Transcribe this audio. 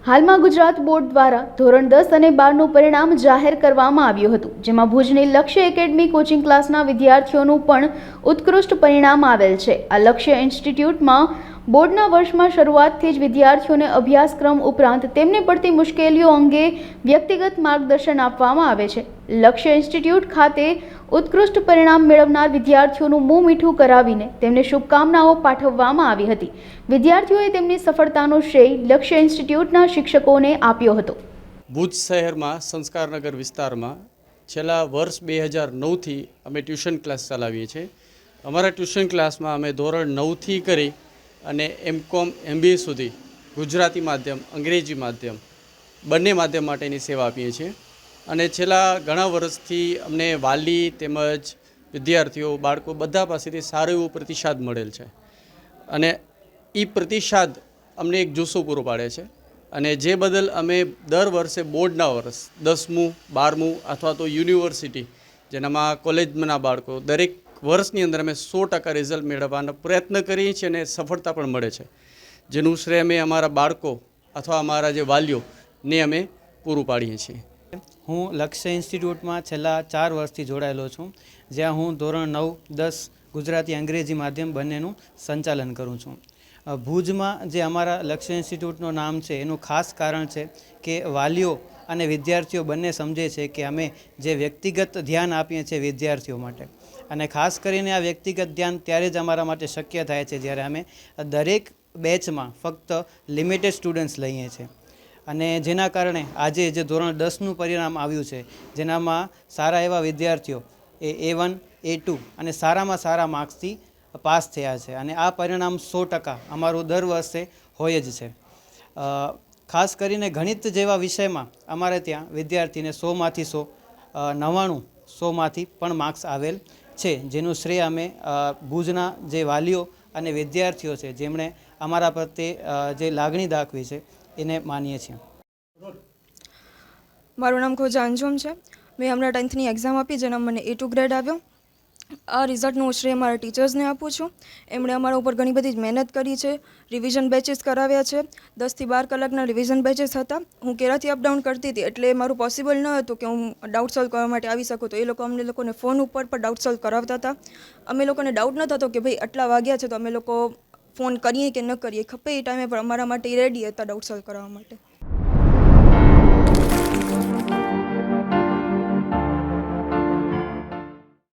હાલમાં ગુજરાત બોર્ડ દ્વારા ધોરણ 10 અને 12નું પરિણામ જાહેર કરવામાં આવ્યું હતું, જેમાં ભુજની લક્ષ્ય એકેડમી કોચિંગ ક્લાસના વિદ્યાર્થીઓનું પણ ઉત્કૃષ્ટ પરિણામ આવેલ છે। આ લક્ષ્ય ઇન્સ્ટિટ્યૂટમાં બોર્ડના વર્ષમાં શરૂઆતથી જ વિદ્યાર્થીઓને અભ્યાસક્રમ ઉપરાંત તેમને પડતી મુશ્કેલીઓ અંગે વ્યક્તિગત માર્ગદર્શન આપવામાં આવે છે। લક્ષ્ય ઇન્સ્ટિટ્યૂટ ખાતે ઉત્કૃષ્ટ પરિણામ મેળવનાર વિદ્યાર્થીઓનું મોં મીઠું કરાવીને તેમને શુભકામનાઓ પાઠવવામાં આવી હતી। વિદ્યાર્થીઓએ તેમની સફળતાનો શ્રેય લક્ષ્ય ઇન્સ્ટિટ્યૂટના શિક્ષકોને આપ્યો હતો। ભુજ શહેરમાં સંસ્કારનગર વિસ્તારમાં છેલ્લા વર્ષ 2009થી અમે ટ્યુશન ક્લાસ ચલાવીએ છીએ। અમારા ટ્યુશન ક્લાસમાં અમે ધોરણ 9થી કરી અને M.Com MBA સુધી ગુજરાતી માધ્યમ અંગ્રેજી માધ્યમ બંને માધ્યમ માટેની સેવા આપીએ છીએ અને છેલ્લા ઘણા વર્ષથી અમને વાલી તેમજ વિદ્યાર્થીઓ બાળકો બધા પાસેથી સારો એવો પ્રતિસાદ મળેલ છે અને એ પ્રતિસાદ અમને એક જુસ્સો પૂરો પાડે છે અને જે બદલ અમે દર વર્ષે બોર્ડના વર્ષ 10મું 12મું અથવા તો યુનિવર્સિટી જેનામાં કોલેજના બાળકો દરેક વર્ષની અંદર અમે 100% રિઝલ્ટ મેળવવાનો પ્રયત્ન કરીએ છીએ અને સફળતા પણ મળે છે, જેનું શ્રેય અમે અમારા બાળકો અથવા અમારા જે વાલીઓને અમે પૂરું પાડીએ છીએ। હું લક્ષ્ય ઇન્સ્ટિટ્યૂટમાં છેલ્લા 4 વર્ષથી જોડાયેલો છું, જ્યાં હું ધોરણ 9, 10 ગુજરાતી અંગ્રેજી માધ્યમ બંનેનું સંચાલન કરું છું। ભુજમાં જે અમારા લક્ષ્ય ઇન્સ્ટિટ્યૂટનું નામ છે એનું ખાસ કારણ છે કે વાલીઓ અને વિદ્યાર્થીઓ બંને સમજે છે કે અમે જે વ્યક્તિગત ધ્યાન આપીએ છીએ વિદ્યાર્થીઓ માટે, અને ખાસ કરીને આ વ્યક્તિગત ધ્યાન ત્યારે જ અમારા માટે શક્ય થાય છે જ્યારે અમે દરેક બેચમાં ફક્ત લિમિટેડ સ્ટુડન્ટ્સ લઈએ છીએ અને જેના કારણે આજે જે ધોરણ 10નું પરિણામ આવ્યું છે જેનામાં સારા એવા વિદ્યાર્થીઓ A1, A2 અને સારામાં સારા માર્ક્સથી પાસ થયા છે અને આ પરિણામ 100% અમારું દર વર્ષે હોય જ છે। ખાસ કરીને ગણિત જેવા વિષયમાં અમારે ત્યાં વિદ્યાર્થીને 100માંથી 100, 99 પણ માર્ક્સ આવેલ છે, જેનું શ્રેય અમે ભુજના જે વાલીઓ અને વિદ્યાર્થીઓ છે જેમણે અમારા પ્રત્યે જે લાગણી દાખવી છે એને માનીએ છીએ। મારું નામ ખોજા અંજુમ છે। મેં હમણાં 10thની એક્ઝામ આપી જેના મને A2 ગ્રેડ આવ્યો। આ રિઝલ્ટનું શ્રેય મારા ટીચર્સને આપું છું। એમણે અમારા ઉપર ઘણી બધી મહેનત કરી છે, રિવિઝન બેચીસ કરાવ્યા છે। 10 થી 12 કલાકના રિવિઝન બેચીસ હતા। હું કેરાથી અપડાઉન કરતી હતી એટલે મારું પોસિબલ ન હતું કે હું ડાઉટ સોલ્વ કરવા માટે આવી શકું, તો એ લોકો અમને લોકોને ફોન ઉપર પણ ડાઉટ સોલ્વ કરાવતા હતા। અમે લોકોને ડાઉટ ન થતો કે ભાઈ આટલા વાગ્યા છે તો અમે લોકો ફોન કરીએ કે ન કરીએ, ખપે એ ટાઈમે પણ અમારા માટે રેડી હતા ડાઉટ સોલ્વ કરવા માટે।